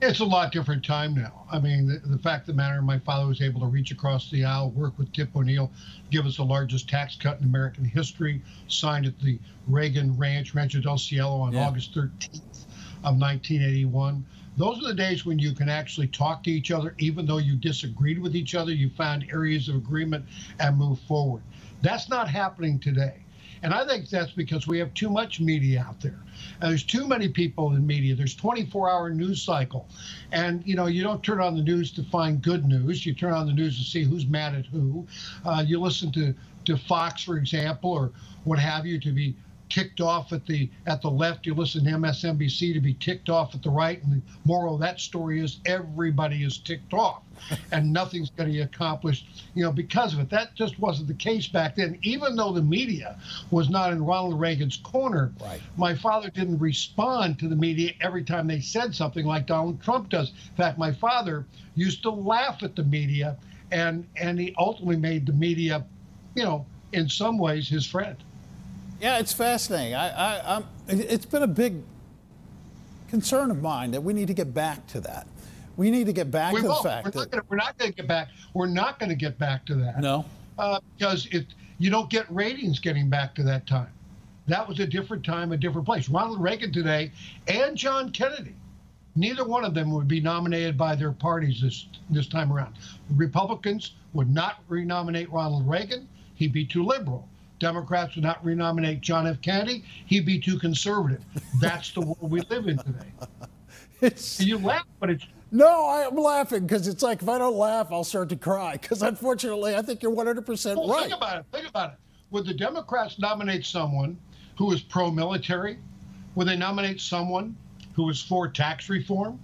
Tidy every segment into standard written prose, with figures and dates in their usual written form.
It's a lot different time now. I mean, the fact of the matter, my father was able to reach across the aisle, work with Tip O'Neill, give us the largest tax cut in American history, signed at the Reagan Rancho del Cielo on August 13th of 1981. Those are the days when you can actually talk to each other, even though you disagreed with each other, you found areas of agreement and move forward. That's not happening today. And I think that's because we have too much media out there. And there's too many people in media. There's 24-hour news cycle. And, you know, you don't turn on the news to find good news. You turn on the news to see who's mad at who. You listen to Fox, for example, or what have you, to be ticked off at the left. You listen to MSNBC to be ticked off at the right. And the moral of that story is everybody is ticked off and nothing's going to be accomplished, you know, because of it. That just wasn't the case back then. Even though the media was not in Ronald Reagan's corner, my father didn't respond to the media every time they said something like Donald Trump does. In fact, my father used to laugh at the media, and he ultimately made the media, you know, in some ways his friend. Yeah, it's fascinating. It's been a big concern of mine that we need to get back to that. We need to get back to the fact that we're not going to get back. We're not going to get back to that. No, because you don't get ratings getting back to that time. That was a different time, a different place. Ronald Reagan today and John Kennedy, neither one of them would be nominated by their parties this time around. Republicans would not renominate Ronald Reagan. He'd be too liberal. Democrats would not renominate John F. Kennedy. He'd be too conservative. That's the world we live in today. You laugh, but it's... No, I'm laughing because it's like if I don't laugh, I'll start to cry. Because unfortunately, I think you're 100% right. Think about it. Think about it. Would the Democrats nominate someone who is pro-military? Would they nominate someone who is for tax reform?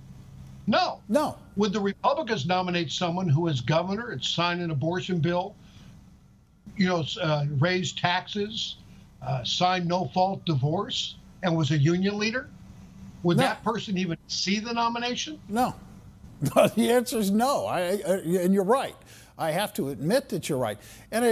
No. No. Would the Republicans nominate someone who is governor and signed an abortion bill, you know, raised taxes, signed no-fault divorce, and was a union leader? Would that person even see the nomination? No. The answer is no. And you're right. I have to admit that you're right. And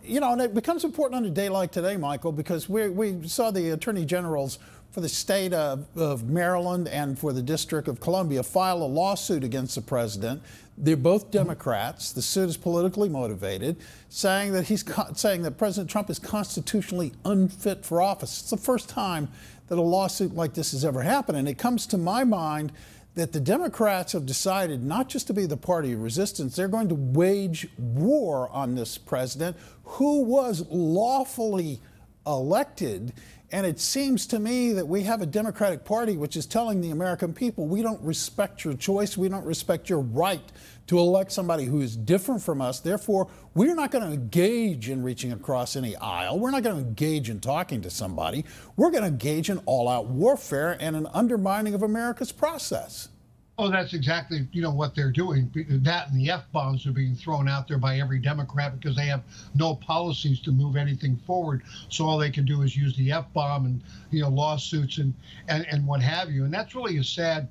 you know, and it becomes important on a day like today, Michael, because we saw the attorney generals for the state of Maryland and for the District of Columbia file a lawsuit against the president. They're both Democrats. The suit is politically motivated, saying that President Trump is constitutionally unfit for office. It's the first time that a lawsuit like this has ever happened. And it comes to my mind that the Democrats have decided not just to be the party of resistance, they're going to wage war on this president who was lawfully elected. And it seems to me that we have a Democratic Party which is telling the American people, we don't respect your choice, we don't respect your right to elect somebody who is different from us. Therefore, we're not going to engage in reaching across any aisle. We're not going to engage in talking to somebody. We're going to engage in all-out warfare and an undermining of America's process. Oh, that's exactly, you know, what they're doing. That and the F-bombs are being thrown out there by every Democrat because they have no policies to move anything forward. So all they can do is use the F-bomb and, you know, lawsuits and what have you. And that's really a sad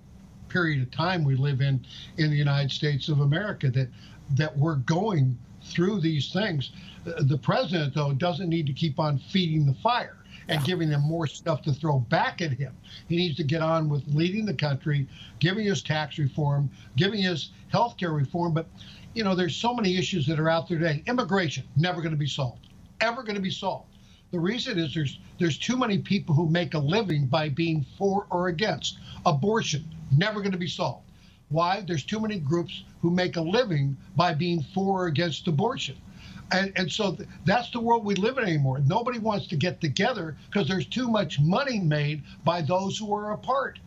period of time we live in the United States of America, that we're going through these things. The president, though, doesn't need to keep on feeding the fire and giving them more stuff to throw back at him. He needs to get on with leading the country, giving us tax reform, giving us health care reform. But, you know, there's so many issues that are out there today. Immigration, never going to be solved, ever going to be solved. The reason is there's too many people who make a living by being for or against. Abortion, never going to be solved. Why? There's too many groups who make a living by being for or against abortion. And so that's the world we live in anymore. Nobody wants to get together because there's too much money made by those who are apart.